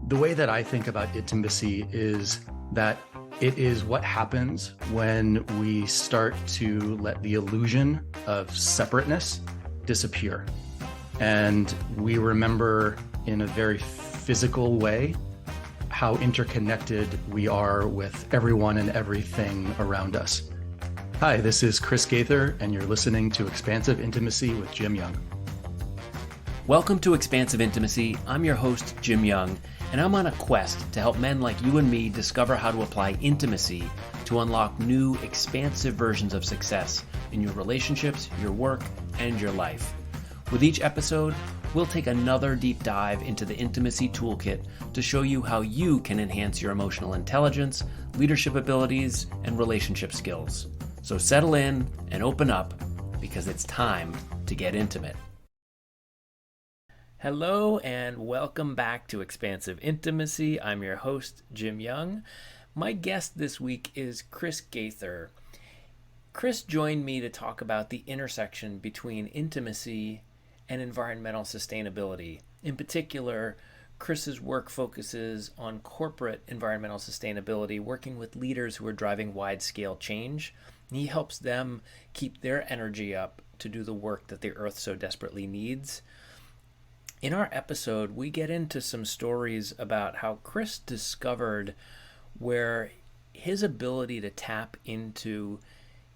The way that I think about intimacy is that it is what happens when we start to let the illusion of separateness disappear. And we remember in a very physical way how interconnected we are with everyone and everything around us. Hi, this is Chris Gaither, and you're listening to Expansive Intimacy with Jim Young. Welcome to Expansive Intimacy. I'm your host, Jim Young, and I'm on a quest to help men like you and me discover how to apply intimacy to unlock new, expansive versions of success in your relationships, your work, and your life. With each episode, we'll take another deep dive into the intimacy toolkit to show you how you can enhance your emotional intelligence, leadership abilities, and relationship skills. So settle in and open up, because it's time to get intimate. Hello and welcome back to Expansive Intimacy. I'm your host, Jim Young. My guest this week is Chris Gaither. Chris joined me to talk about the intersection between intimacy and environmental sustainability. In particular, Chris's work focuses on corporate environmental sustainability, working with leaders who are driving wide-scale change. He helps them keep their energy up to do the work that the earth so desperately needs. In our episode, we get into some stories about how Chris discovered where his ability to tap into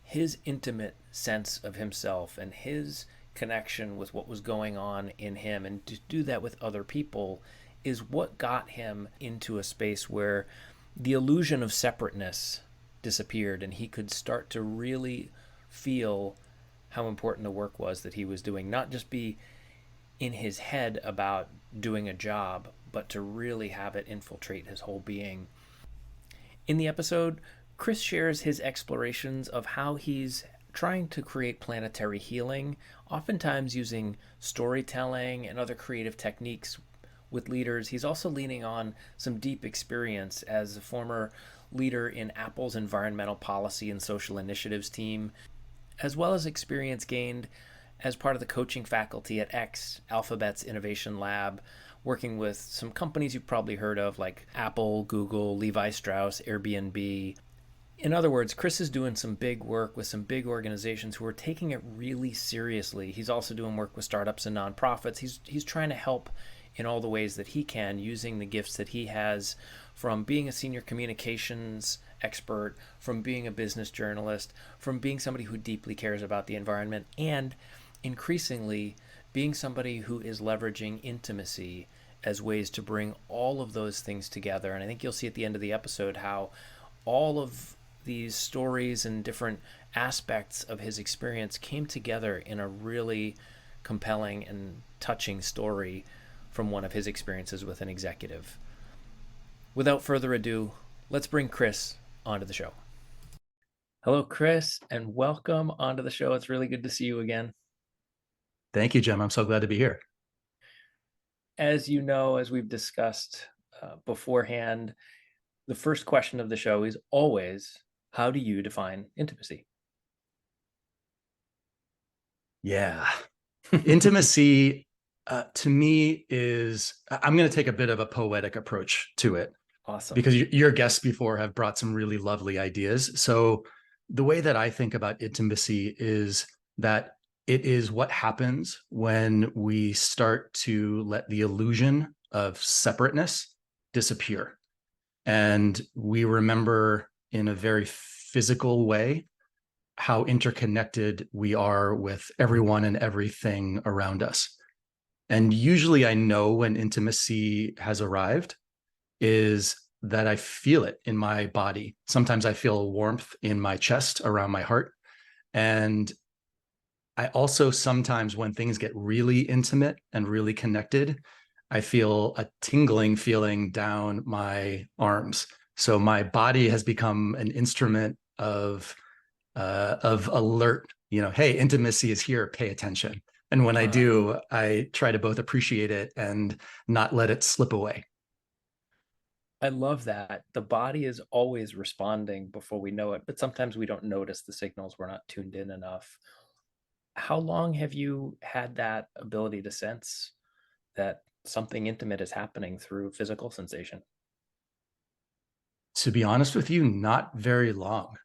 his intimate sense of himself and his connection with what was going on in him, and to do that with other people, is what got him into a space where the illusion of separateness disappeared and he could start to really feel how important the work was that he was doing, not just be in his head about doing a job, but to really have it infiltrate his whole being. In the episode, Chris shares his explorations of how he's trying to create planetary healing, oftentimes using storytelling and other creative techniques with leaders. He's also leaning on some deep experience as a former leader in Apple's environmental policy and social initiatives team, as well as experience gained as part of the coaching faculty at Alphabet's Innovation Lab, working with some companies you've probably heard of like Apple, Google, Levi Strauss, Airbnb. In other words, Chris is doing some big work with some big organizations who are taking it really seriously. He's also doing work with startups and nonprofits. He's trying to help in all the ways that he can, using the gifts that he has from being a senior communications expert, from being a business journalist, from being somebody who deeply cares about the environment, and increasingly being somebody who is leveraging intimacy as ways to bring all of those things together. And I think you'll see at the end of the episode how all of these stories and different aspects of his experience came together in a really compelling and touching story from one of his experiences with an executive. Without further ado, let's bring Chris onto the show. Hello, Chris, and welcome onto the show. It's really good to see you again. Thank you, Jim. I'm so glad to be here. As you know, as we've discussed beforehand, the first question of the show is always, how do you define intimacy? Yeah. Intimacy to me is, I'm going to take a bit of a poetic approach to it. Awesome. Because your guests before have brought some really lovely ideas. So the way that I think about intimacy is that it is what happens when we start to let the illusion of separateness disappear. And we remember in a very physical way how interconnected we are with everyone and everything around us. And usually I know when intimacy has arrived is that I feel it in my body. Sometimes I feel warmth in my chest around my heart. And I also sometimes, when things get really intimate and really connected, I feel a tingling feeling down my arms. So my body has become an instrument of alert, hey, intimacy is here, pay attention. And when I do, I try to both appreciate it and not let it slip away. I love that. The body is always responding before we know it, but sometimes we don't notice the signals. We're not tuned in enough. How long have you had that ability to sense that something intimate is happening through physical sensation. To be honest with you, not very long.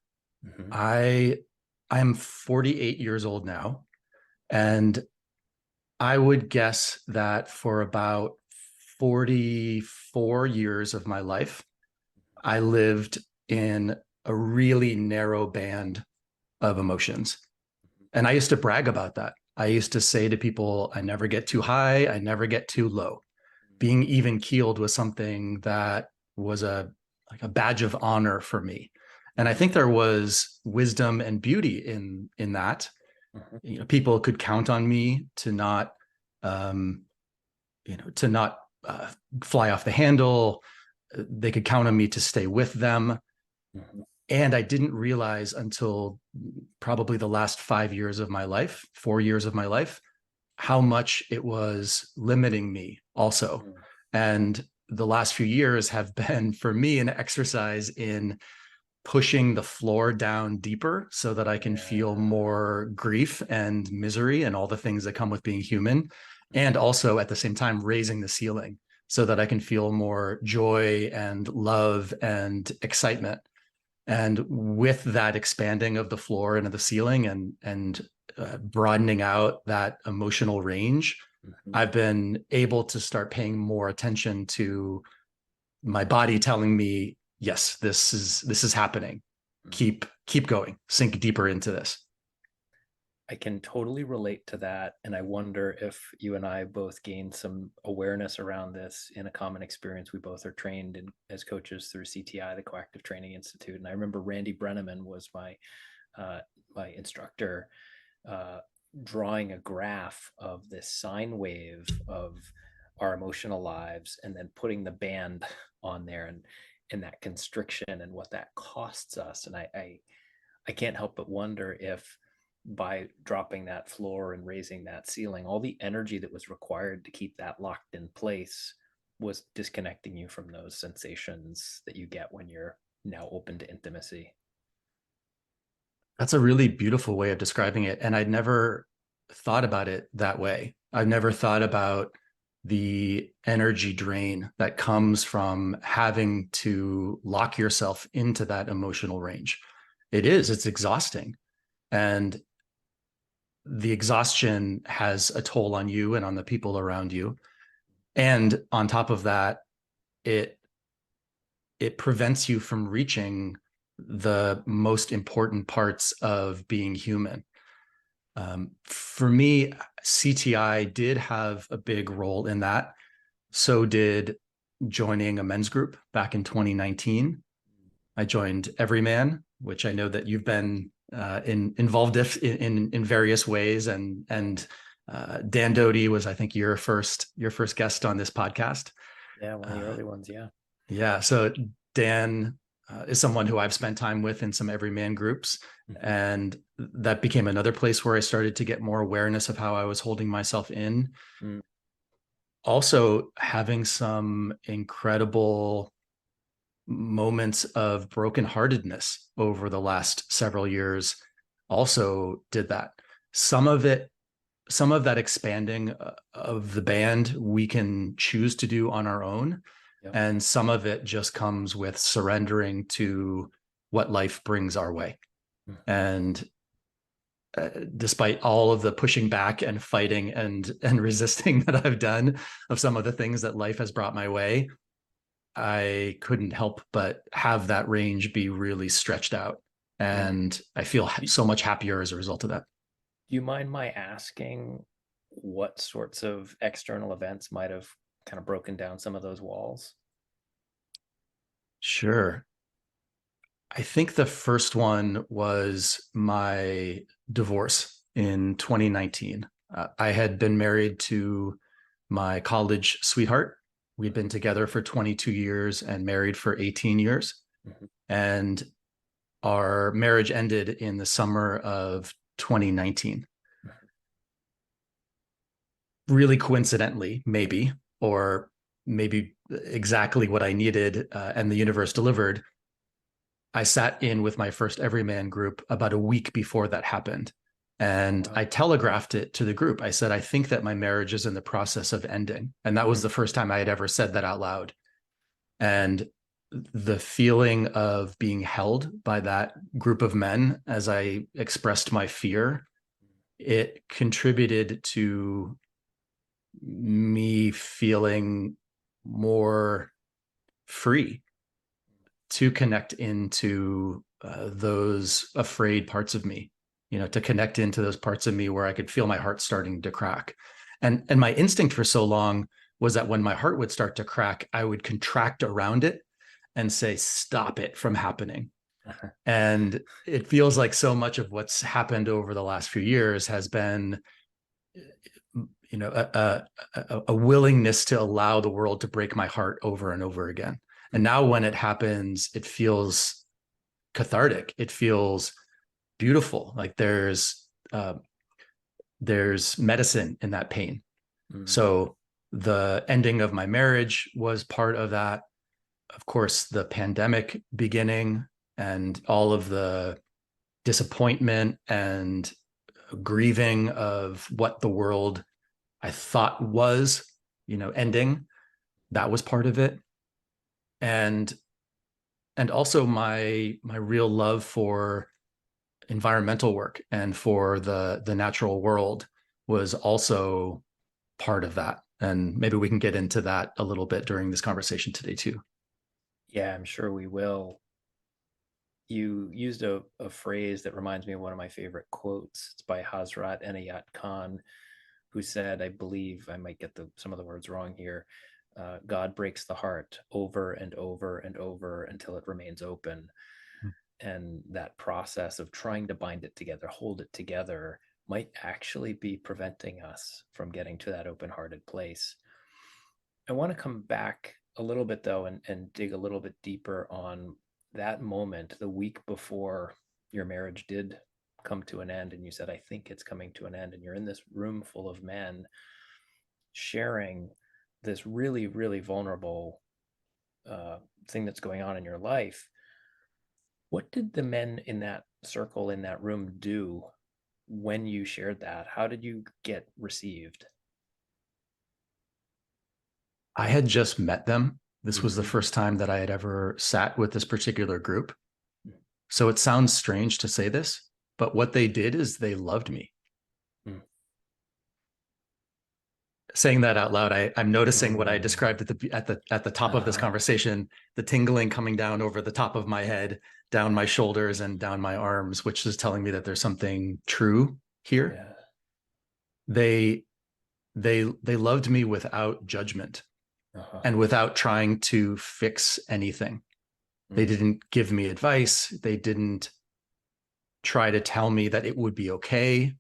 Mm-hmm. I I'm 48 years old now, and I would guess that for about 44 years of my life, I lived in a really narrow band of emotions. And I used to brag about that. I used to say to people, I never get too high, I never get too low. Being even keeled was something that was a badge of honor for me. And I think there was wisdom and beauty in that. Mm-hmm. People could count on me to not um, to not fly off the handle. They could count on me to stay with them. Mm-hmm. And I didn't realize until probably the last 5 years of my life, 4 years of my life, how much it was limiting me also. And the last few years have been for me an exercise in pushing the floor down deeper so that I can feel Yeah. more grief and misery and all the things that come with being human. And also at the same time, raising the ceiling so that I can feel more joy and love and excitement. And with that expanding of the floor and of the ceiling and broadening out that emotional range, Mm-hmm. I've been able to start paying more attention to my body telling me, yes, this is happening. Keep going, sink deeper into this. I can totally relate to that. And I wonder if you and I both gained some awareness around this in a common experience. We both are trained as coaches through CTI, the Coactive Training Institute. And I remember Randy Brenneman was uh, my instructor, uh, drawing a graph of this sine wave of our emotional lives and then putting the band on there and that constriction and what that costs us. And I can't help but wonder if by dropping that floor and raising that ceiling, all the energy that was required to keep that locked in place was disconnecting you from those sensations that you get when you're now open to intimacy. That's a really beautiful way of describing it. And I'd never thought about it that way. I've never thought about the energy drain that comes from having to lock yourself into that emotional range. It's exhausting. And the exhaustion has a toll on you and on the people around you. And on top of that, it it prevents you from reaching the most important parts of being human. For me, CTI did have a big role in that. So did joining a men's group back in 2019. I joined Everyman, which I know that you've been involved in various ways, and Dan Doty was, I think, your first guest on this podcast. Yeah, one of the Uh, early ones. Yeah. yeah, so Dan is someone who I've spent time with in some Everyman groups, Mm-hmm. and that became another place where I started to get more awareness of how I was holding myself in. Mm. Also, having some incredible moments of brokenheartedness over the last several years also did that. Some of it, some of that expanding of the band we can choose to do on our own. Yep. And some of it just comes with surrendering to what life brings our way. Mm-hmm. And despite all of the pushing back and fighting and resisting that I've done of some of the things that life has brought my way, I couldn't help but have that range be really stretched out. Mm. And I feel so much happier as a result of that. Do you mind my asking what sorts of external events might have kind of broken down some of those walls? Sure. I think the first one was my divorce in 2019. I had been married to my college sweetheart. We'd been together for 22 years and married for 18 years. Mm-hmm. And our marriage ended in the summer of 2019. Really coincidentally, maybe, or maybe exactly what I needed, and the universe delivered. I sat in with my first Everyman group about a week before that happened. And I Wow. telegraphed it to the group. I said, I think that my marriage is in the process of ending. And that was Mm. the first time I had ever said that out loud. And the feeling of being held by that group of men as I expressed my fear, it contributed to me feeling more free to connect into those afraid parts of me, to connect into those parts of me where I could feel my heart starting to crack. And my instinct for so long was that when my heart would start to crack, I would contract around it and say, stop it from happening. And it feels like so much of what's happened over the last few years has been, a willingness to allow the world to break my heart over and over again. And Mm. now when it happens, it feels cathartic. It feels beautiful. Like there's medicine in that pain. Mm. So the ending of my marriage was part of that. Of course, the pandemic beginning and all of the disappointment and grieving of what the world I thought was, ending, that was part of it. And also my real love for environmental work and for the natural world was also part of that. And maybe we can get into that a little bit during this conversation today too. Yeah, I'm sure we will. You used a phrase that reminds me of one of my favorite quotes. It's by Hazrat Enayat Khan, who said, I believe I might get some of the words wrong here. God breaks the heart over and over and over until it remains open. And that process of trying to bind it together, hold it together, might actually be preventing us from getting to that open hearted place. I want to come back a little bit though and dig a little bit deeper on that moment, the week before your marriage did come to an end. And you said, I think it's coming to an end. And you're in this room full of men sharing this really, really vulnerable uh, thing that's going on in your life. What did the men in that circle, in that room, do when you shared that? How did you get received? I had just met them. This was the Mm-hmm. first time that I had ever sat with this particular group. So it sounds strange to say this, but what they did is they loved me. Saying that out loud, I'm noticing what I Mm. described at the top of this Uh-huh. conversation, the tingling coming down over the top of my head, down my shoulders and down my arms, which is telling me that there's something true here. Yeah. They they loved me without judgment Uh-huh. and without trying to fix anything. They Mm. didn't give me advice. They didn't try to tell me that it would be okay.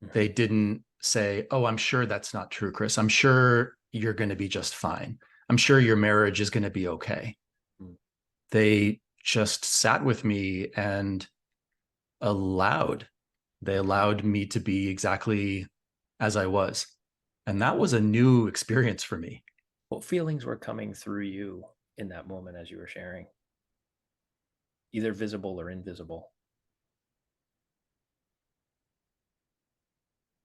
Mm-hmm. They didn't say, oh, I'm sure that's not true, Chris. I'm sure you're going to be just fine. I'm sure your marriage is going to be okay. Mm. They just sat with me and allowed, they Mm-hmm. allowed me to be exactly as I was. And that was a new experience for me. What feelings were coming through you in that moment as you were sharing, either visible or invisible?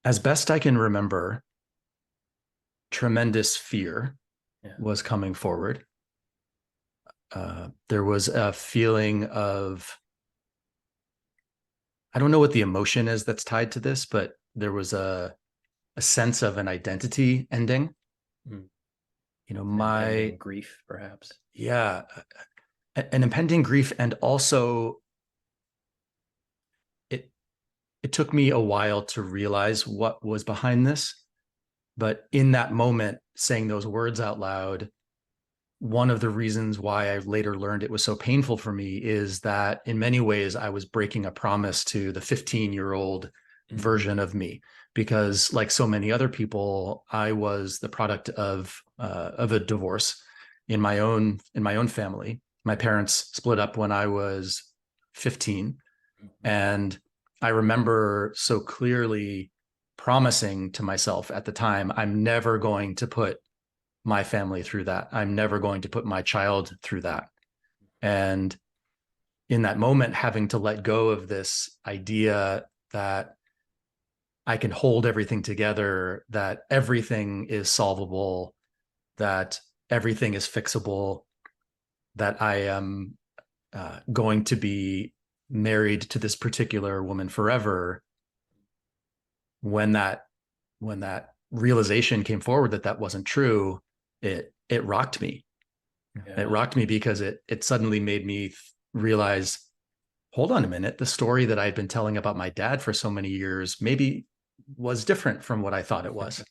As best I can remember, tremendous fear Yeah. was coming forward. There was a feeling of, I don't know what the emotion is that's tied to this, but there was a sense of an identity ending. Mm. An My, impending grief, perhaps. yeah, an impending grief. And also it, it took me a while to realize what was behind this. But in that moment, saying those words out loud, one of the reasons why I later learned it was so painful for me is that in many ways I was breaking a promise to the 15-year-old Mm. version of me, because like so many other people, I was the product of a divorce in my own family. My parents split up when I was 15, Mm-hmm. and I remember so clearly promising to myself at the time, I'm never going to put my family through that. I'm never going to put my child through that. And in that moment, having to let go of this idea that I can hold everything together, that everything is solvable, that everything is fixable, that I am going to be married to this particular woman forever. When that realization came forward that that wasn't true, it rocked me. It Yeah. rocked me because it suddenly made me realize, hold on a minute, the story that I'd been telling about my dad for so many years maybe was different from what I thought it was.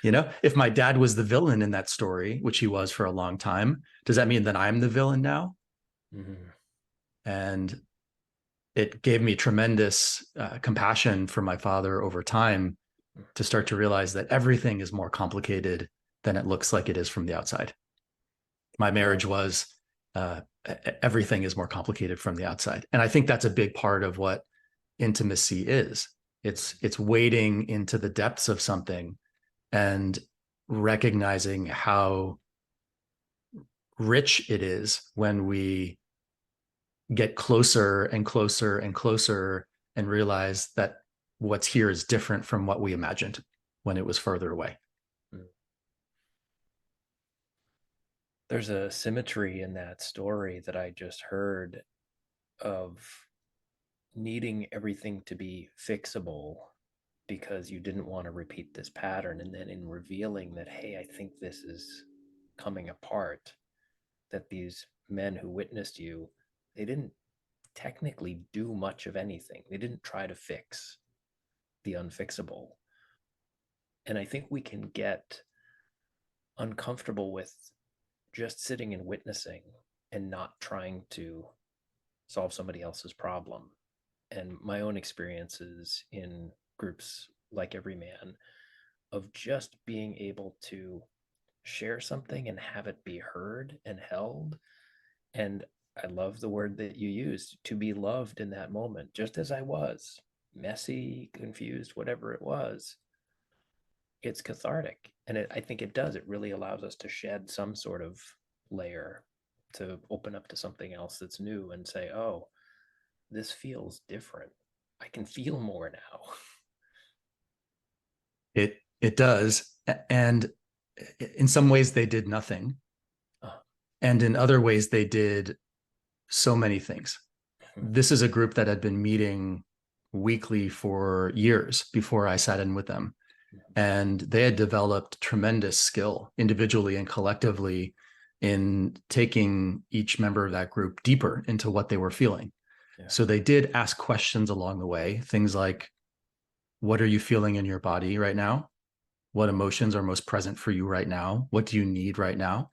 You know, if my dad was the villain in that story, which he was for a long time, does that mean that I'm the villain now? Mhm. And it gave me tremendous compassion for my father over time to start to realize that everything is more complicated than it looks like it is from the outside. My marriage Wow. was uh, everything is more complicated from the outside, and I think that's a big part of what intimacy is. It's wading into the depths of something and recognizing how rich it is when we get closer and closer and closer and realize that what's here is different from what we imagined when it was further away. Mm. There's a symmetry in that story that I just heard of needing everything to be fixable because you didn't want to repeat this pattern. And then in revealing that, hey, I think this is coming apart, that these men who witnessed you, they didn't technically do much of anything. They didn't try to fix the unfixable. And I think we can get uncomfortable with just sitting and witnessing and not trying to solve somebody else's problem. And my own experiences in groups like Every Man of just being able to share something and have it be heard and held. And I love the word that you used, to be loved in that moment, just as I was, messy, confused, whatever it was. It's cathartic. And I think it does. It really allows us to shed some sort of layer to open up to something else that's new and say, oh, this feels different. I can feel more now. It does, and in some ways they did nothing, Oh, and in other ways they did so many things. hmm, This is a group that had been meeting weekly for years before I sat in with them, and they had developed tremendous skill individually and collectively in taking each member of that group deeper into what they were feeling. yeah. So they did ask questions along the way, things like, what are you feeling in your body right now? What emotions are most present for you right now? What do you need right now?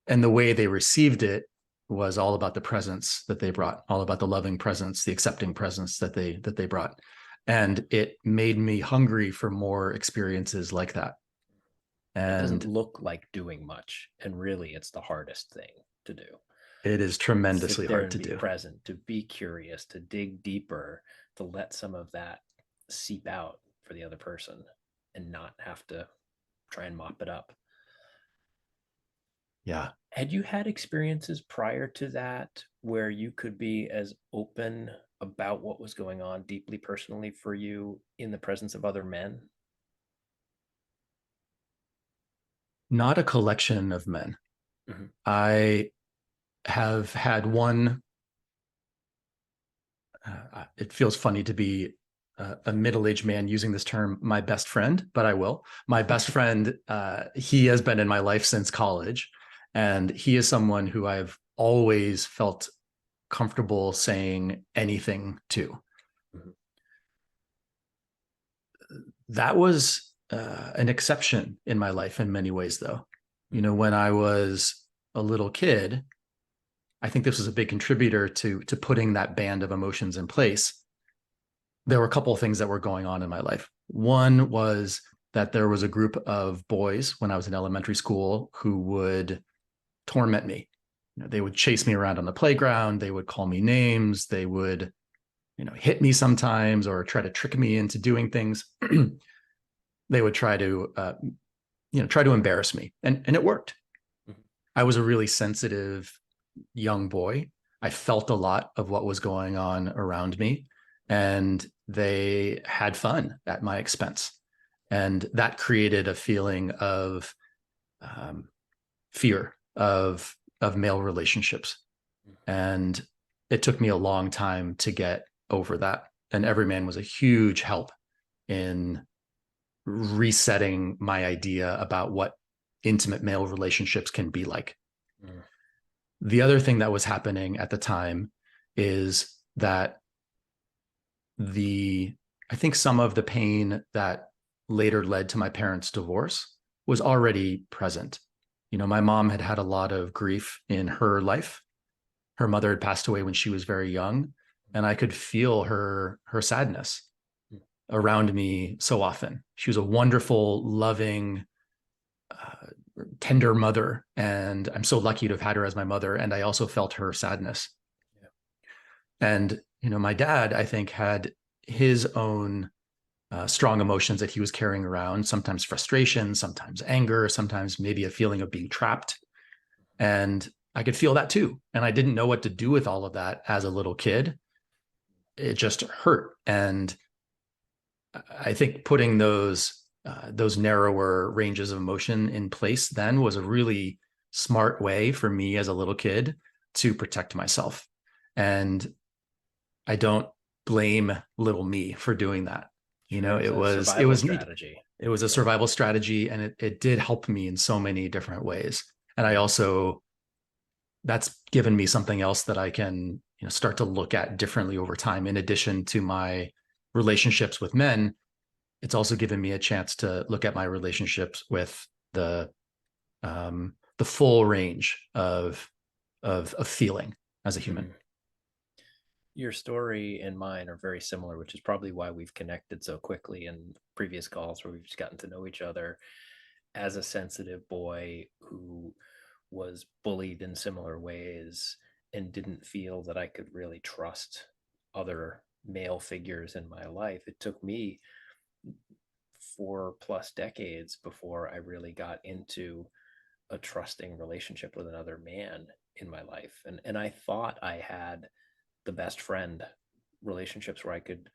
And the way they received it was all about the presence that they brought, all about the loving presence, the accepting presence that they brought. And it made me hungry for more experiences like that. It doesn't And look like doing much. And really, it's the hardest thing to do. it is Sit tremendously there hard and to be do. present, to be curious, to dig deeper, to let some of that seep out for the other person and not have to try and mop it up. Yeah. Had you had experiences prior to that where you could be as open about what was going on deeply personally for you in the presence of other men? Not a collection of men. Mm-hmm. I have had one. It feels funny to be a middle-aged man using this term, my best friend, but I will. My best friend, he has been in my life since college, and he is someone who I've always felt comfortable saying anything to. Mm-hmm. That was an exception in my life in many ways, though. You know, when I was a little kid, I think this was a big contributor to putting that band of emotions in place. There were a couple of things that were going on in my life. One was that there was a group of boys when I was in elementary school who would torment me. You know, they would chase me around on the playground. They would call me names. They would, hit me sometimes or try to trick me into doing things. They would try to embarrass me, and it worked. Mm-hmm. I was a really sensitive young boy. I felt a lot of what was going on around me, and they had fun at my expense. And that created a feeling of fear of male relationships. And it took me a long time to get over that. And Everyman was a huge help in resetting my idea about what intimate male relationships can be like. Mm. The other thing that was happening at the time is that I think some of the pain that later led to my parents' divorce was already present. You know, my mom had had a lot of grief in her life. Her mother had passed away when she was very young, and I could feel her sadness around me so often. She was a wonderful, loving, tender mother, and I'm so lucky to have had her as my mother. And I also felt her sadness. Yeah. And, you know, my dad, I think, had his own strong emotions that he was carrying around, sometimes frustration, sometimes anger, sometimes maybe a feeling of being trapped. And I could feel that too. And I didn't know what to do with all of that as a little kid. It just hurt. And I think putting those narrower ranges of emotion in place then was a really smart way for me as a little kid to protect myself. And I don't blame little me for doing that. You know, it was strategy. It was a survival strategy, and it did help me in so many different ways. And I also, that's given me something else that I can, you know, start to look at differently over time. In addition to my relationships with men, it's also given me a chance to look at my relationships with the full range of feeling as a human. Mm-hmm. Your story and mine are very similar, which is probably why we've connected so quickly in previous calls where we've just gotten to know each other. As a sensitive boy who was bullied in similar ways and didn't feel that I could really trust other male figures in my life, it took me 4+ decades before I really got into a trusting relationship with another man in my life. And I thought I had the best friend relationships where I could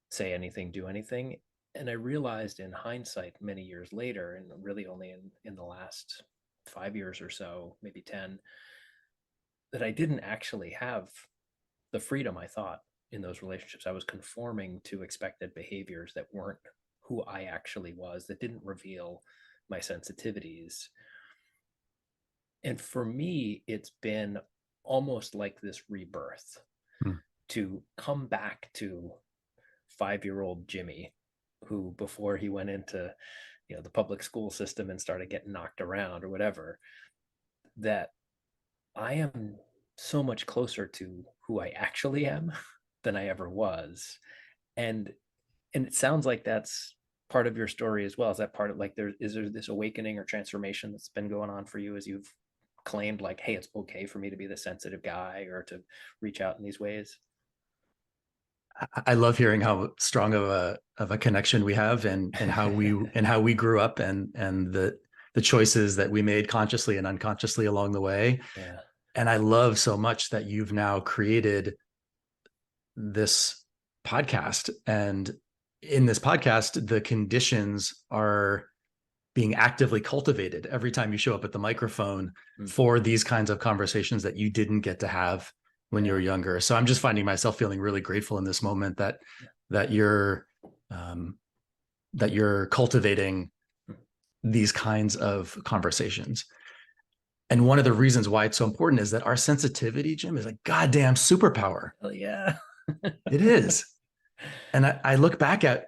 say anything, do anything. And I realized in hindsight many years later, and really only in the last 5 years or so, maybe 10, that I didn't actually have the freedom I thought in those relationships. I was conforming to expected behaviors that weren't who I actually was, that didn't reveal my sensitivities. And for me, it's been almost like this rebirth to come back to 5-year-old Jimmy, who before he went into, you know, the public school system and started getting knocked around or whatever, that I am so much closer to who I actually am than I ever was. And it sounds like that's part of your story as well. Is that part of, like, is there this awakening or transformation that's been going on for you as you've claimed, like, hey, it's okay for me to be the sensitive guy or to reach out in these ways? I love hearing how strong of a connection we have, and how we grew up, and the choices that we made consciously and unconsciously along the way. Yeah. And I love so much that you've now created this podcast, and in this podcast, the conditions are being actively cultivated every time you show up at the microphone for these kinds of conversations that you didn't get to have when you were younger. So I'm just finding myself feeling really grateful in this moment that you're cultivating these kinds of conversations. And one of the reasons why it's so important is that our sensitivity, Jim, is a goddamn superpower. Hell yeah. It is. And I look back at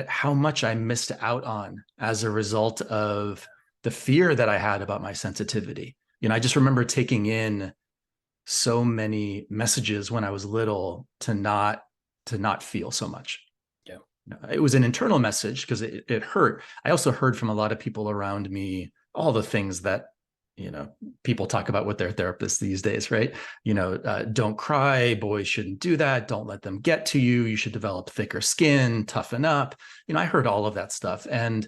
how much I missed out on as a result of the fear that I had about my sensitivity. You know, I just remember taking in so many messages when I was little to not feel so much. Yeah. It was an internal message because it hurt. I also heard from a lot of people around me all the things that, you know, people talk about with their therapists these days, right? You know, don't cry, boys shouldn't do that, don't let them get to you, you should develop thicker skin, toughen up. You know, I heard all of that stuff, and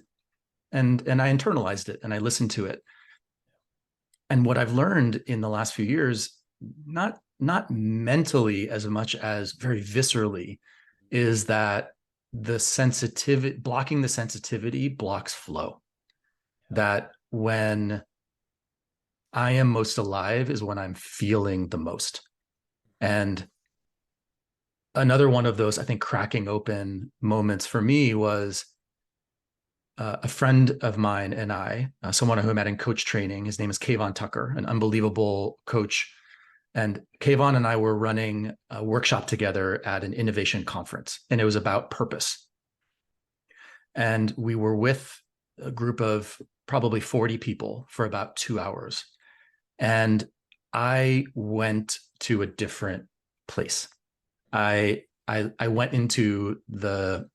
I internalized it and I listened to it. And what I've learned in the last few years, not mentally as much as very viscerally, is that the sensitivity, blocking the sensitivity blocks flow. That when I am most alive is when I'm feeling the most. And another one of those, I think, cracking open moments for me was a friend of mine and I, someone who I met in coach training. His name is Kayvon Tucker, an unbelievable coach. And Kayvon and I were running a workshop together at an innovation conference, and it was about purpose. And we were with a group of probably 40 people for about 2 hours. And I went to a different place. I went into the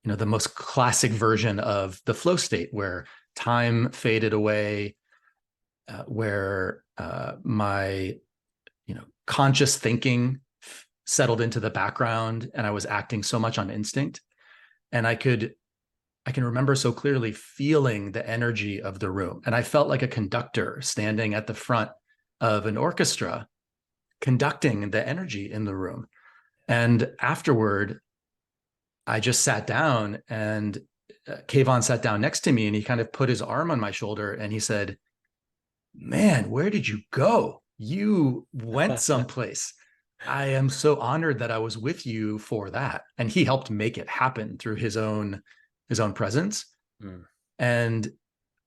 most classic version of the flow state where time faded away, where my conscious thinking settled into the background, and I was acting so much on instinct. And I can remember so clearly feeling the energy of the room. And I felt like a conductor standing at the front of an orchestra, conducting the energy in the room. And afterward, I just sat down, and Kayvon sat down next to me, and he kind of put his arm on my shoulder and he said, "Man, where did you go? You went someplace. I am so honored that I was with you for that." And he helped make it happen through his own presence. Mm. And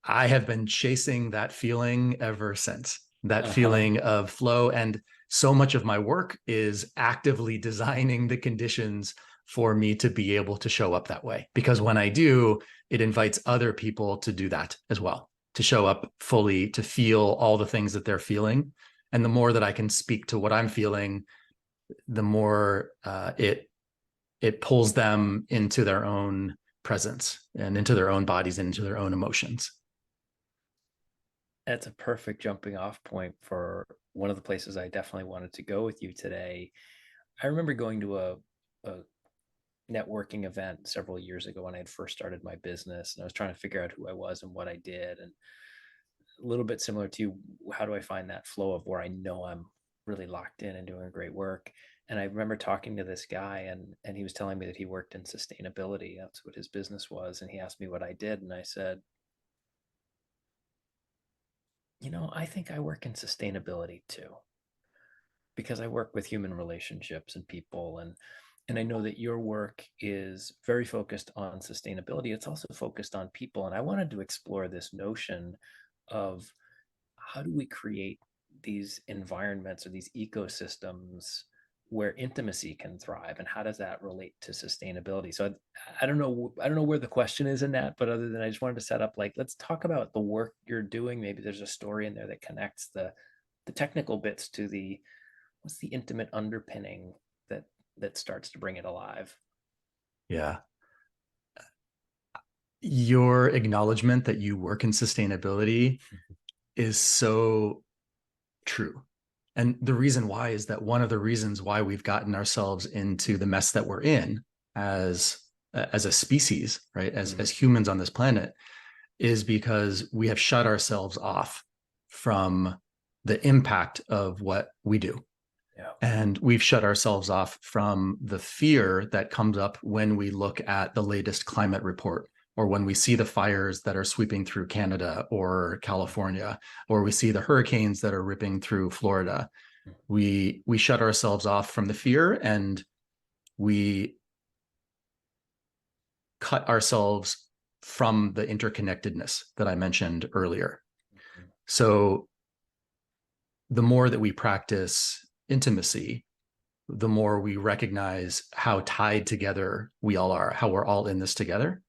I have been chasing that feeling ever since, that feeling of flow. And so much of my work is actively designing the conditions for me to be able to show up that way. Because when I do, it invites other people to do that as well, to show up fully, to feel all the things that they're feeling. And the more that I can speak to what I'm feeling, the more it pulls them into their own presence and into their own bodies and into their own emotions. That's a perfect jumping off point for one of the places I definitely wanted to go with you today. I remember going to a networking event several years ago when I had first started my business, and I was trying to figure out who I was and what I did. And a little bit similar to how do I find that flow of where I know I'm really locked in and doing great work. And I remember talking to this guy, and he was telling me that he worked in sustainability. That's what his business was. And he asked me what I did. And I said, I think I work in sustainability too, because I work with human relationships and people. And I know that your work is very focused on sustainability. It's also focused on people. And I wanted to explore this notion of how do we create these environments or these ecosystems where intimacy can thrive, and how does that relate to sustainability? So I don't know where the question is in that, but other than I just wanted to set up, like, let's talk about the work you're doing. Maybe there's a story in there that connects the technical bits to the what's the intimate underpinning that starts to bring it alive. Yeah. Your acknowledgement that you work in sustainability is so true. And the reason why is that one of the reasons why we've gotten ourselves into the mess that we're in as a species, right? As humans on this planet, is because we have shut ourselves off from the impact of what we do. Yeah. And we've shut ourselves off from the fear that comes up when we look at the latest climate report, or when we see the fires that are sweeping through Canada or California, or we see the hurricanes that are ripping through Florida. We shut ourselves off from the fear, and we cut ourselves from the interconnectedness that I mentioned earlier. Mm-hmm. So the more that we practice intimacy, the more we recognize how tied together we all are, how we're all in this together.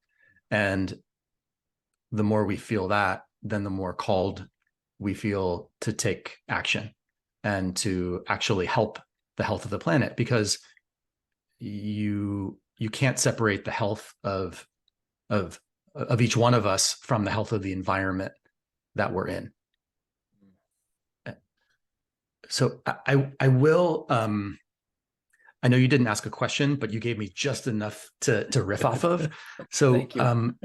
And the more we feel that, then the more called we feel to take action and to actually help the health of the planet, because you can't separate the health of each one of us from the health of the environment that we're in. So I will, I know you didn't ask a question, but you gave me just enough to riff off of. So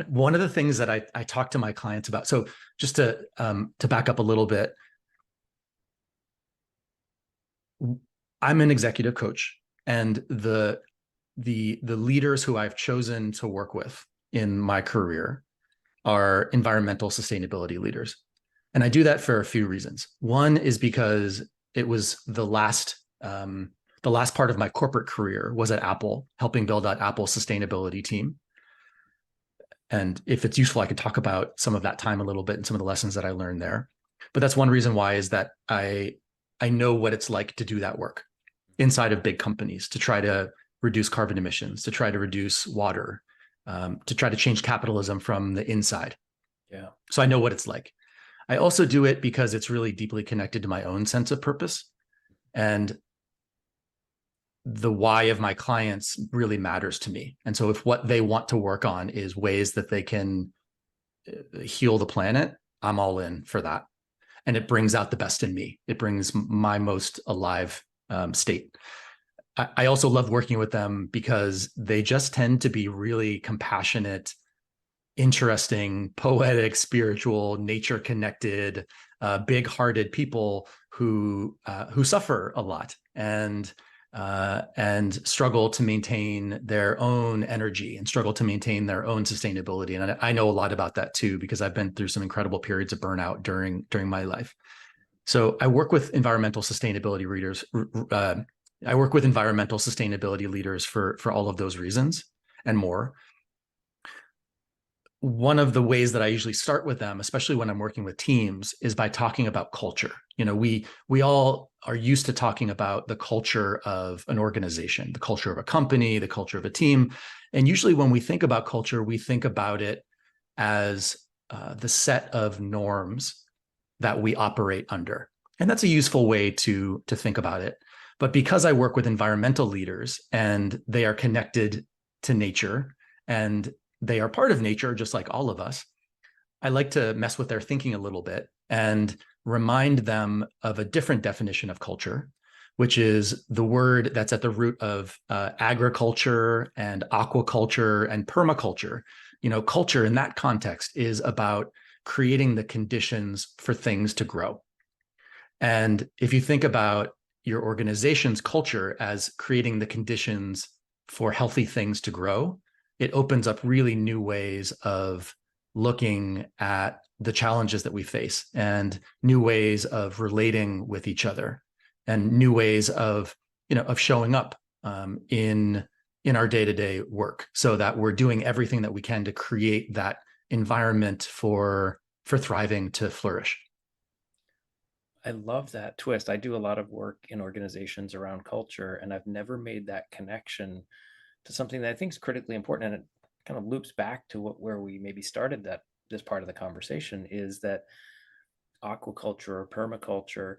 one of the things that I talk to my clients about, so just to back up a little bit, I'm an executive coach, and the the leaders who I've chosen to work with in my career are environmental sustainability leaders. And I do that for a few reasons. One is because it was the last part of my corporate career was at Apple, helping build out Apple's sustainability team. And if it's useful, I could talk about some of that time a little bit and some of the lessons that I learned there. But that's one reason why, is that I know what it's like to do that work inside of big companies, to try to reduce carbon emissions, to try to reduce water, to try to change capitalism from the inside. Yeah. So I know what it's like. I also do it because it's really deeply connected to my own sense of purpose. And the why of my clients really matters to me. And so if what they want to work on is ways that they can heal the planet, I'm all in for that. And it brings out the best in me. It brings my most alive state. I also love working with them because they just tend to be really compassionate, interesting, poetic, spiritual, nature connected, big-hearted people who suffer a lot and struggle to maintain their own energy and struggle to maintain their own sustainability. And I know a lot about that too, because I've been through some incredible periods of burnout during my life. So I work with environmental sustainability leaders. I work with environmental sustainability leaders for all of those reasons and more. One of the ways that I usually start with them, especially when I'm working with teams, is by talking about culture. We all are used to talking about the culture of an organization, the culture of a company, the culture of a team. And usually when we think about culture, we think about it as the set of norms that we operate under. And that's a useful way to think about it. But because I work with environmental leaders and they are connected to nature and they are part of nature, just like all of us, I like to mess with their thinking a little bit and remind them of a different definition of culture, which is the word that's at the root of agriculture and aquaculture and permaculture. Culture in that context is about creating the conditions for things to grow. And if you think about your organization's culture as creating the conditions for healthy things to grow, it opens up really new ways of looking at the challenges that we face and new ways of relating with each other and new ways of showing up in our day-to-day work, so that we're doing everything that we can to create that environment for thriving to flourish. I love that twist. I do a lot of work in organizations around culture, and I've never made that connection to something that I think is critically important. And it kind of loops back to where we maybe started this part of the conversation, is that aquaculture or permaculture,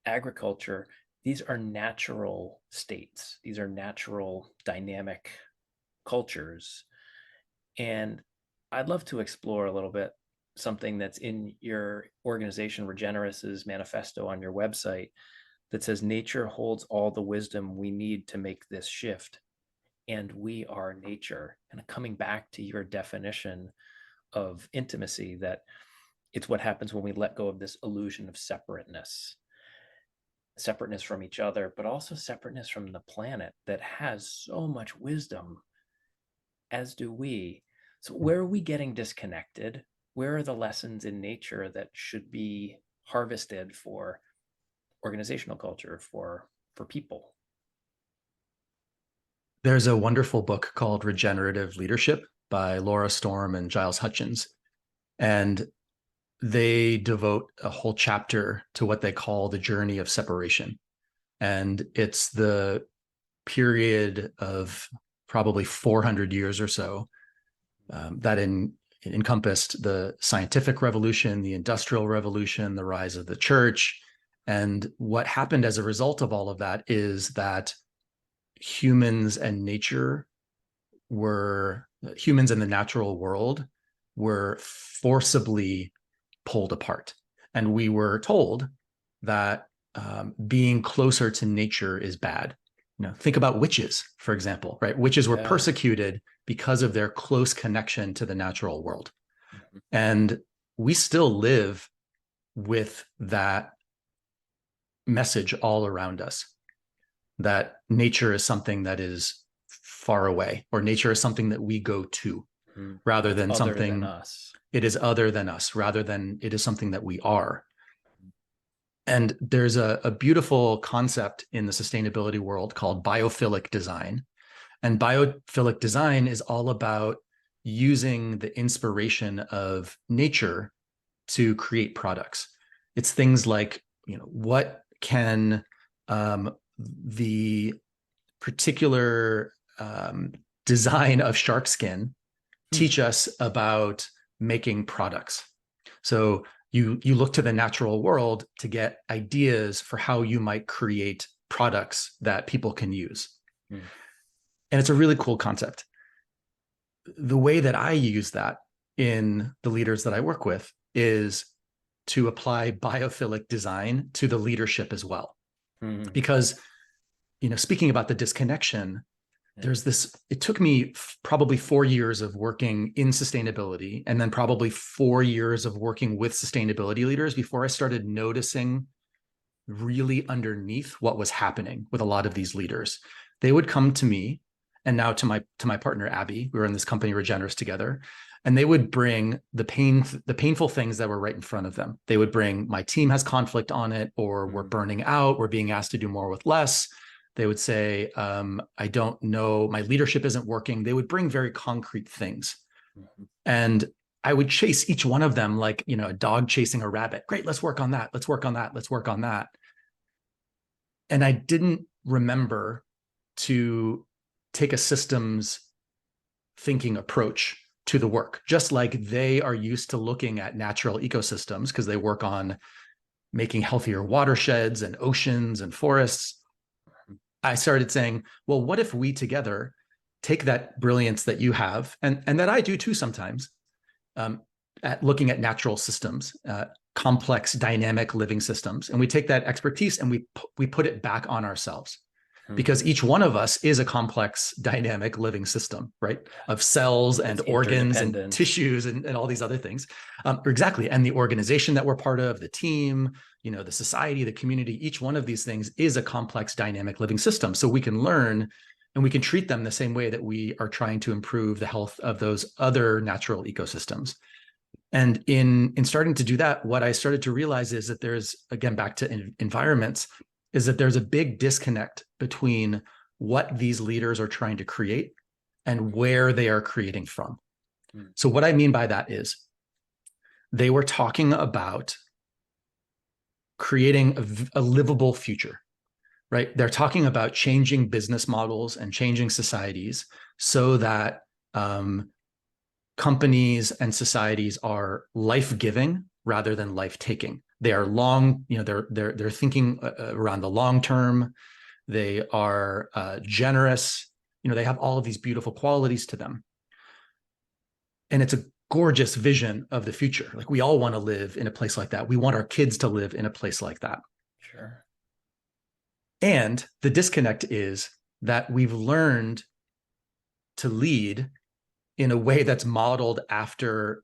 agriculture, these are natural states. These are natural dynamic cultures. And I'd love to explore a little bit something that's in your organization, Regenerist's manifesto on your website, that says nature holds all the wisdom we need to make this shift, and we are nature. And coming back to your definition of intimacy, that it's what happens when we let go of this illusion of separateness from each other, but also separateness from the planet that has so much wisdom, as do we. So where are we getting disconnected? Where are the lessons in nature that should be harvested for organizational culture, for people? There's a wonderful book called Regenerative Leadership by Laura Storm and Giles Hutchins. And they devote a whole chapter to what they call the journey of separation. And it's the period of probably 400 years or so that encompassed the scientific revolution, the industrial revolution, the rise of the church. And what happened as a result of all of that is that humans and the natural world were forcibly pulled apart. And we were told that being closer to nature is bad. Think about witches, for example, right? Witches were persecuted because of their close connection to the natural world. Mm-hmm. And we still live with that message all around us, that nature is something that is far away, or nature is something that we go to rather It's than other than something, us. it is other than us, rather than it is something that we are. And there's a beautiful concept in the sustainability world called biophilic design. And biophilic design is all about using the inspiration of nature to create products. It's things like, what can the particular design of shark skin teach us about making products? So you look to the natural world to get ideas for how you might create products that people can use. And it's a really cool concept. The way that I use that in the leaders that I work with is to apply biophilic design to the leadership as well. Because, speaking about the disconnection, there's this, it took me probably 4 years of working in sustainability, and then probably 4 years of working with sustainability leaders before I started noticing really underneath what was happening with a lot of these leaders. They would come to me, and now to my partner Abby, we were in this company Regenerative together, and they would bring the painful things that were right in front of them. They would bring, my team has conflict on it, or we're burning out, we're being asked to do more with less. They would say, I don't know, my leadership isn't working. They would bring very concrete things. And I would chase each one of them like, a dog chasing a rabbit. Great, let's work on that. Let's work on that. Let's work on that. And I didn't remember to take a systems thinking approach to the work, just like they are used to looking at natural ecosystems because they work on making healthier watersheds and oceans and forests. I started saying, well, what if we together take that brilliance that you have, and that I do too sometimes, at looking at natural systems, complex, dynamic living systems, and we take that expertise and we put it back on ourselves. Because each one of us is a complex, dynamic living system, right? Of cells and organs and tissues and all these other things. Exactly. And the organization that we're part of, the team, the society, the community, each one of these things is a complex, dynamic living system. So we can learn and we can treat them the same way that we are trying to improve the health of those other natural ecosystems. And in starting to do that, what I started to realize is that there's, again, back to environments, is that there's a big disconnect between what these leaders are trying to create and where they are creating from. So what I mean by that is they were talking about creating a livable future, right? They're talking about changing business models and changing societies so that companies and societies are life-giving rather than life-taking. They are they're thinking around the long term. They are generous. They have all of these beautiful qualities to them. And it's a gorgeous vision of the future. Like, we all want to live in a place like that. We want our kids to live in a place like that. Sure. And the disconnect is that we've learned to lead in a way that's modeled after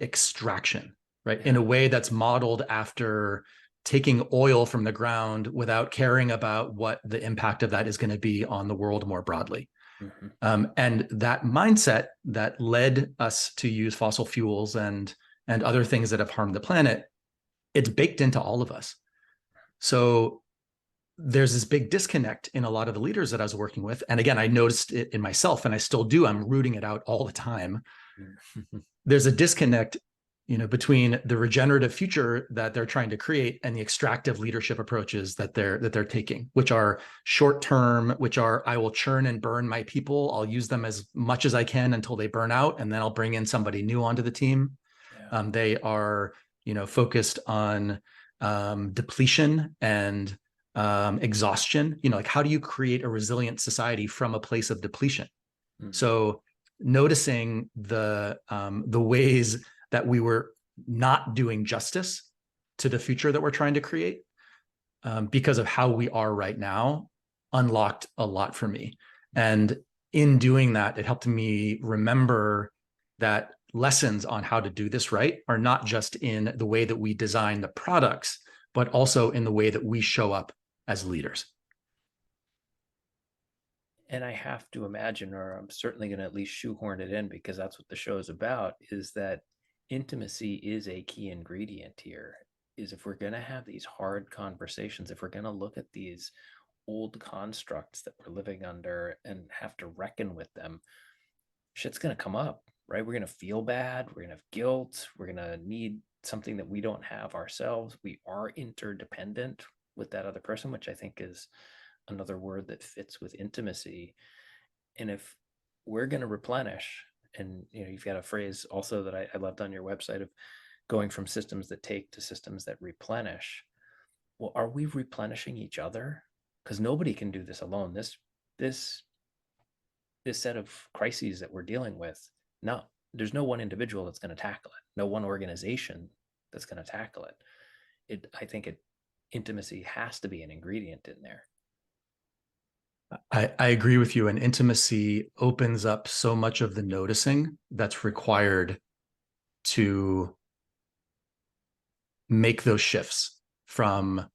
extraction, right? In a way that's modeled after taking oil from the ground without caring about what the impact of that is going to be on the world more broadly. And that mindset that led us to use fossil fuels and other things that have harmed the planet, it's baked into all of us. So there's this big disconnect in a lot of the leaders that I was working with. And again, I noticed it in myself, and I still do. I'm rooting it out all the time. There's a disconnect, between the regenerative future that they're trying to create and the extractive leadership approaches that they're taking, which are short term, which are, I will churn and burn my people. I'll use them as much as I can until they burn out, and then I'll bring in somebody new onto the team. They are, focused on depletion and exhaustion. Like, how do you create a resilient society from a place of depletion? So noticing the ways that we were not doing justice to the future that we're trying to create because of how we are right now unlocked a lot for me. And in doing that, it helped me remember that lessons on how to do this right are not just in the way that we design the products, but also in the way that we show up as leaders. And I have to imagine, or I'm certainly going to at least shoehorn it in because that's what the show is about, is that intimacy is a key ingredient here. Is if we're going to have these hard conversations, if we're going to look at these old constructs that we're living under and have to reckon with them, shit's going to come up, right? We're going to feel bad. We're going to have guilt. We're going to need something that we don't have ourselves. We are interdependent with that other person, which I think is another word that fits with intimacy. And if we're going to replenish, and you've got a phrase also that I loved on your website of going from systems that take to systems that replenish. Well, are we replenishing each other? Because nobody can do this alone. This this set of crises that we're dealing with, no, there's no one individual that's going to tackle it, no one organization that's going to tackle it. I think intimacy has to be an ingredient in there. I agree with you. And intimacy opens up so much of the noticing that's required to make those shifts from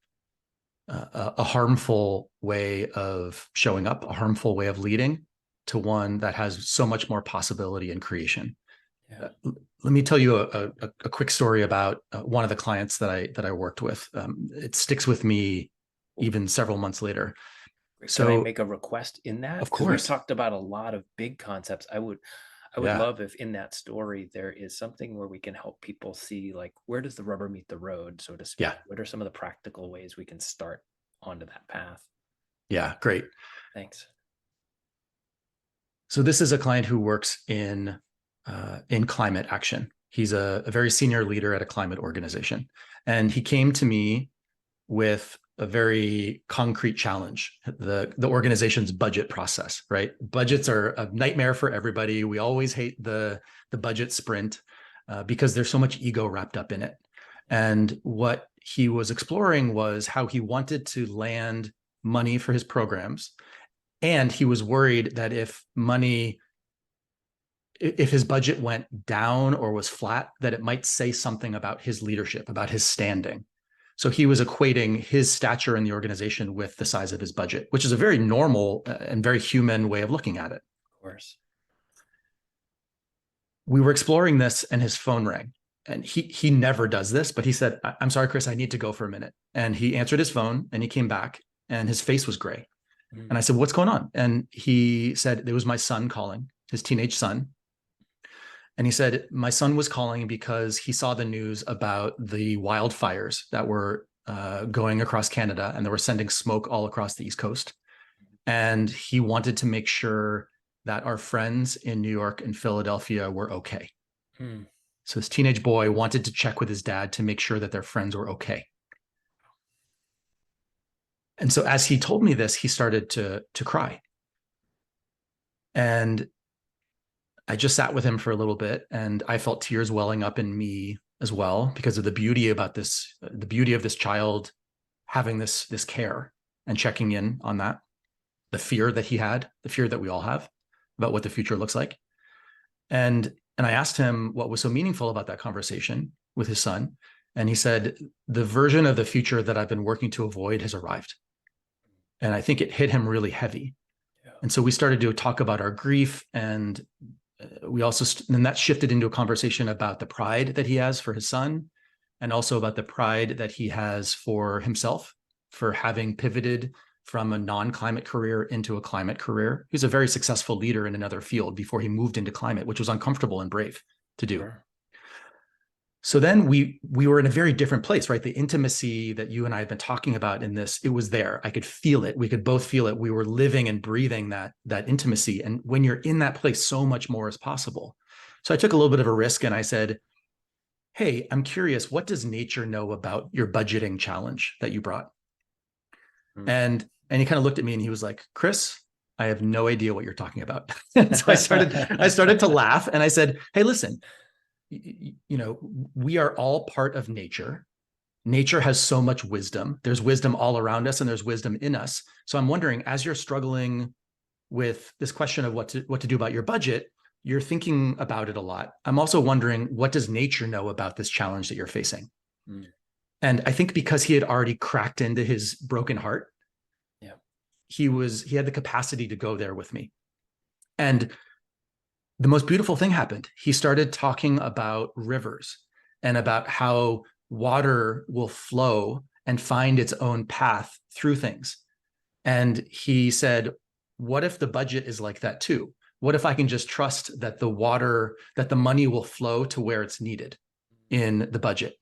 a harmful way of showing up, a harmful way of leading, to one that has so much more possibility in creation. Yeah. Let me tell you a quick story about one of the clients that I worked with. It sticks with me even several months later. Can I So, make a request in that? of Because we've course, talked about a lot of big concepts. I would yeah, love if in that story there is something where we can help people see, like, where does the rubber meet the road, so to speak? yeah, What are some of the practical ways we can start onto that path? yeah, great. Thanks. So this is a client who works in climate action. He's a very senior leader at a climate organization, and he came to me with a very concrete challenge: the organization's budget process. Right, budgets are a nightmare for everybody. We always hate the budget sprint because there's so much ego wrapped up in it. And what he was exploring was how he wanted to land money for his programs, and he was worried that if his budget went down or was flat, that it might say something about his leadership, about his standing. So he was equating his stature in the organization with the size of his budget, which is a very normal and very human way of looking at it. Of course. We were exploring this, and his phone rang. And he never does this, but he said, "I'm sorry, Chris, I need to go for a minute." And he answered his phone, and he came back, and his face was gray. And I said, "What's going on?" And he said, "It was my son calling, his teenage son." And he said, "My son was calling because he saw the news about the wildfires that were going across Canada, and they were sending smoke all across the East Coast. And he wanted to make sure that our friends in New York and Philadelphia were okay." Hmm. So this teenage boy wanted to check with his dad to make sure that their friends were okay. And so as he told me this, he started to cry. And I just sat with him for a little bit, and I felt tears welling up in me as well, because of the beauty of this child having this care and checking in on that, the fear that he had, the fear that we all have about what the future looks like. And I asked him what was so meaningful about that conversation with his son. And he said, "The version of the future that I've been working to avoid has arrived." And I think it hit him really heavy. Yeah. And so we started to talk about our grief, and we also, and that shifted into a conversation about the pride that he has for his son, and also about the pride that he has for himself, for having pivoted from a non-climate career into a climate career. He's a very successful leader in another field before he moved into climate, which was uncomfortable and brave to do. Sure. So then we were in a very different place, right? The intimacy that you and I have been talking about in this, it was there. I could feel it. We could both feel it. We were living and breathing that intimacy. And when you're in that place, so much more is possible. So I took a little bit of a risk, and I said, "Hey, I'm curious, what does nature know about your budgeting challenge that you brought?" Hmm. And he kind of looked at me, and he was like, "Chris, I have no idea what you're talking about." And so I started to laugh, and I said, "Hey, listen, we are all part of nature. Nature has so much wisdom. There's wisdom all around us, and there's wisdom in us. So I'm wondering, as you're struggling with this question of what to do about your budget, you're thinking about it a lot. I'm also wondering, what does nature know about this challenge that you're facing?" Hmm. And I think because he had already cracked into his broken heart, Yeah. he had the capacity to go there with me. And the most beautiful thing happened. He started talking about rivers and about how water will flow and find its own path through things. And he said, what if the budget is like that too? What if I can just trust that that the money will flow to where it's needed in the budget?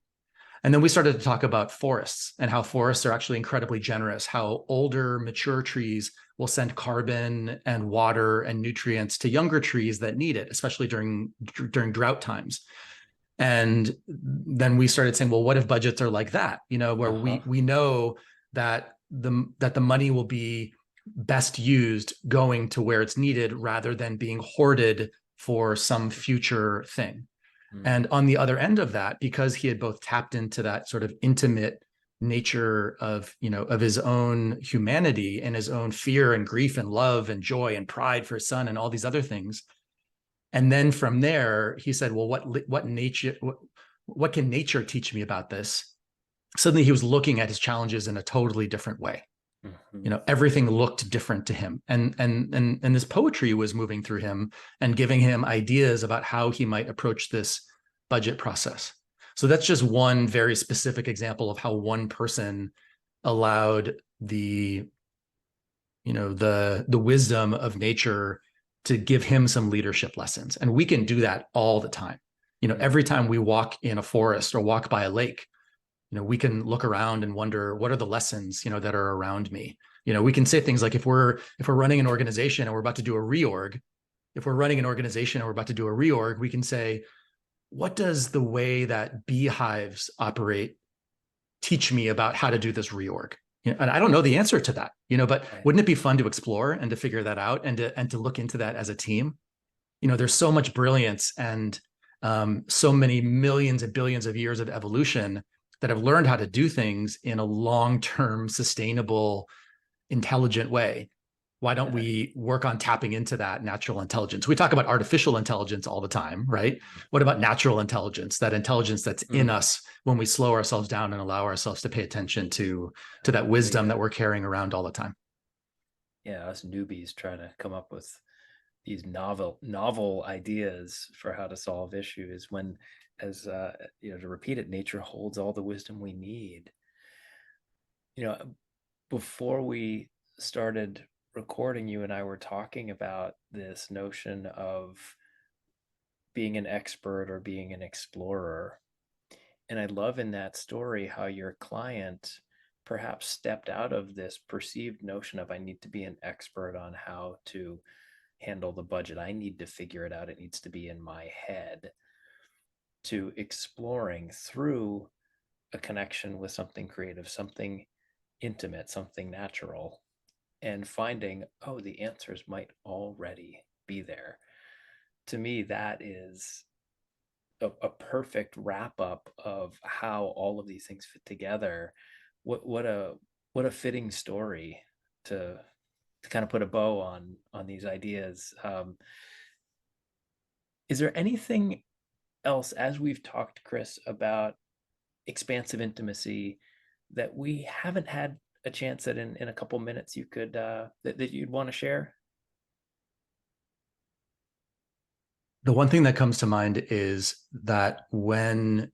And then we started to talk about forests and how forests are actually incredibly generous, how older, mature trees will send carbon and water and nutrients to younger trees that need it, especially during drought times. And then we started saying, well, what if budgets are like that? Where we know that the money will be best used going to where it's needed rather than being hoarded for some future thing. And on the other end of that, because he had both tapped into that sort of intimate nature of his own humanity and his own fear and grief and love and joy and pride for his son and all these other things. And then from there, he said, well, what can nature teach me about this? Suddenly he was looking at his challenges in a totally different way. Everything looked different to him. And this poetry was moving through him and giving him ideas about how he might approach this budget process. So that's just one very specific example of how one person allowed the wisdom of nature to give him some leadership lessons. And we can do that all the time. Every time we walk in a forest or walk by a lake, we can look around and wonder, what are the lessons, that are around me? We can say things like, if we're running an organization and we're about to do a reorg, we can say, what does the way that beehives operate teach me about how to do this reorg? And I don't know the answer to that, but wouldn't it be fun to explore and to figure that out and to look into that as a team? There's so much brilliance and so many millions and billions of years of evolution that have learned how to do things in a long-term, sustainable, intelligent way. Why don't we work on tapping into that natural intelligence? We talk about artificial intelligence all the time, right? What about natural intelligence, that intelligence that's in us when we slow ourselves down and allow ourselves to pay attention to that wisdom that we're carrying around all the time? Yeah, us newbies trying to come up with these novel ideas for how to solve issues when, as to repeat it, nature holds all the wisdom we need. Before we started recording, you and I were talking about this notion of being an expert or being an explorer. And I love in that story how your client perhaps stepped out of this perceived notion of, I need to be an expert on how to handle the budget. I need to figure it out. It needs to be in my head, to exploring through a connection with something creative, something intimate, something natural, and finding, oh, the answers might already be there. To me, that is a perfect wrap up of how all of these things fit together. What a fitting story to kind of put a bow on these ideas. Is there anything else, as we've talked, Chris, about expansive intimacy that we haven't had a chance at in a couple minutes you could that you'd want to share? The one thing that comes to mind is that when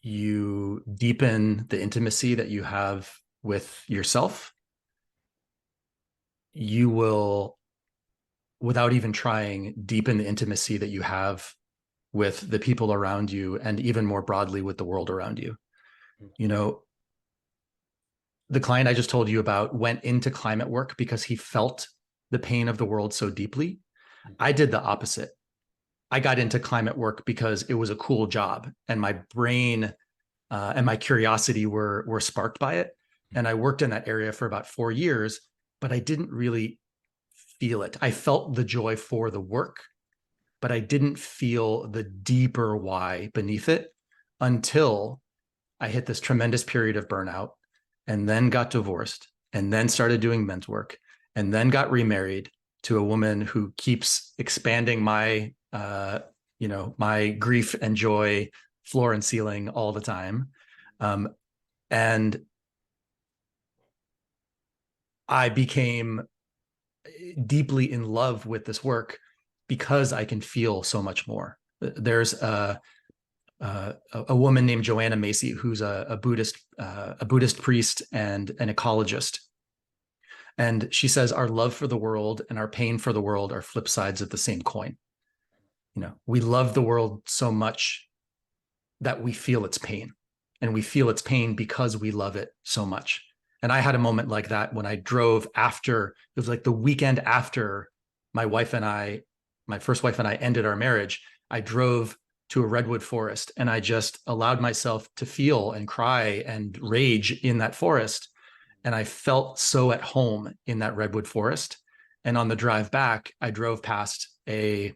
you deepen the intimacy that you have with yourself, you will, without even trying, deepen the intimacy that you have with the people around you and even more broadly with the world around you. The client I just told you about went into climate work because he felt the pain of the world so deeply. I did the opposite. I got into climate work because it was a cool job and my brain and my curiosity were sparked by it. And I worked in that area for about 4 years, but I didn't really feel it. I felt the joy for the work, but I didn't feel the deeper why beneath it until I hit this tremendous period of burnout and then got divorced and then started doing men's work and then got remarried to a woman who keeps expanding my my grief and joy floor and ceiling all the time. And I became deeply in love with this work because I can feel so much more. There's a woman named Joanna Macy, who's a Buddhist priest and an ecologist. And she says our love for the world and our pain for the world are flip sides of the same coin. We love the world so much that we feel its pain, and we feel its pain because we love it so much. And I had a moment like that when I drove after, it was like the weekend after my first wife and I ended our marriage. I drove to a redwood forest, and I just allowed myself to feel and cry and rage in that forest. And I felt so at home in that redwood forest. And on the drive back, I drove past a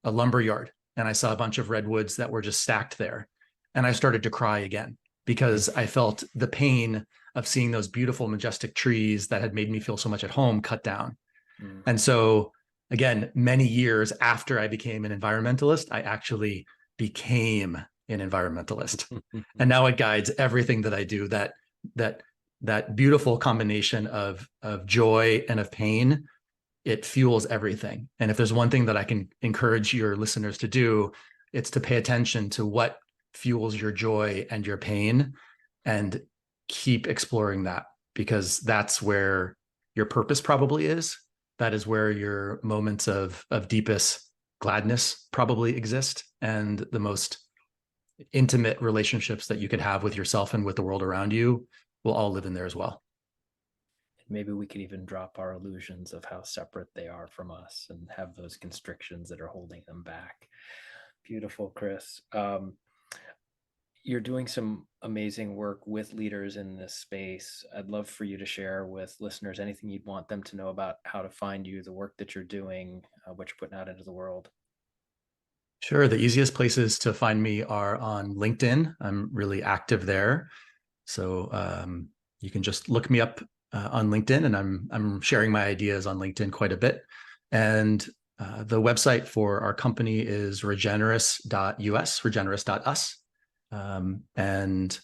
lumber yard, and I saw a bunch of redwoods that were just stacked there. And I started to cry again because I felt the pain of seeing those beautiful, majestic trees that had made me feel so much at home cut down. And so, again, many years after I became an environmentalist, I actually became an environmentalist. And now it guides everything that I do. That beautiful combination of joy and of pain, it fuels everything. And if there's one thing that I can encourage your listeners to do, it's to pay attention to what fuels your joy and your pain, and keep exploring that, because that's where your purpose probably is. That is where your moments of deepest gladness probably exist, and the most intimate relationships that you could have with yourself and with the world around you will all live in there as well. Maybe we could even drop our illusions of how separate they are from us and have those constrictions that are holding them back. Beautiful, Chris. You're doing some amazing work with leaders in this space. I'd love for you to share with listeners anything you'd want them to know about how to find you, the work that you're doing, what you're putting out into the world. Sure. The easiest places to find me are on LinkedIn. I'm really active there. So you can just look me up on LinkedIn, and I'm sharing my ideas on LinkedIn quite a bit. And the website for our company is regenerous.us, regenerous.us. And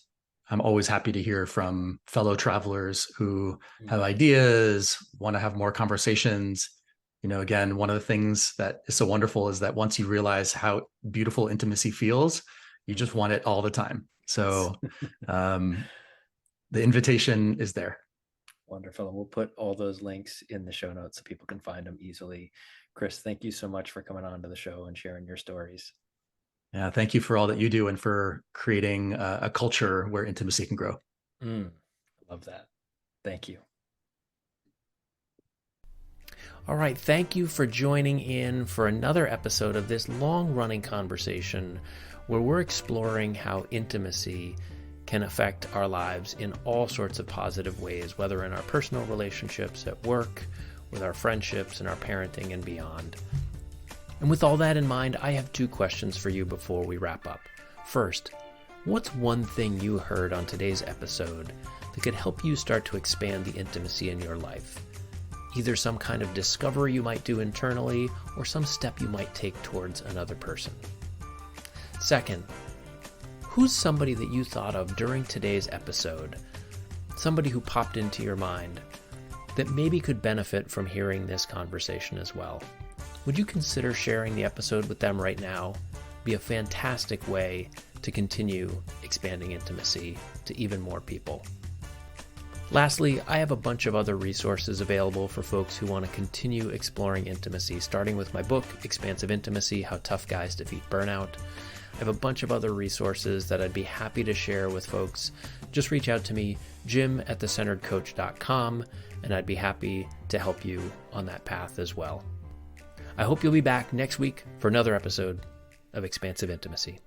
I'm always happy to hear from fellow travelers who have ideas, want to have more conversations. Again, one of the things that is so wonderful is that once you realize how beautiful intimacy feels, you just want it all the time. So the invitation is there. Wonderful. And we'll put all those links in the show notes so people can find them easily. Chris, thank you so much for coming on to the show and sharing your stories. Yeah, thank you for all that you do and for creating a culture where intimacy can grow. Love that. Thank you. All right. Thank you for joining in for another episode of this long-running conversation where we're exploring how intimacy can affect our lives in all sorts of positive ways, whether in our personal relationships, at work, with our friendships, and our parenting, and beyond. And with all that in mind, I have 2 questions for you before we wrap up. First, what's one thing you heard on today's episode that could help you start to expand the intimacy in your life? Either some kind of discovery you might do internally, or some step you might take towards another person. Second, who's somebody that you thought of during today's episode, somebody who popped into your mind that maybe could benefit from hearing this conversation as well? Would you consider sharing the episode with them right now? Be a fantastic way to continue expanding intimacy to even more people. Lastly, I have a bunch of other resources available for folks who want to continue exploring intimacy, starting with my book, Expansive Intimacy: How Tough Guys Defeat Burnout. I have a bunch of other resources that I'd be happy to share with folks. Just reach out to me, jim@thecenteredcoach.com, and I'd be happy to help you on that path as well. I hope you'll be back next week for another episode of Expansive Intimacy.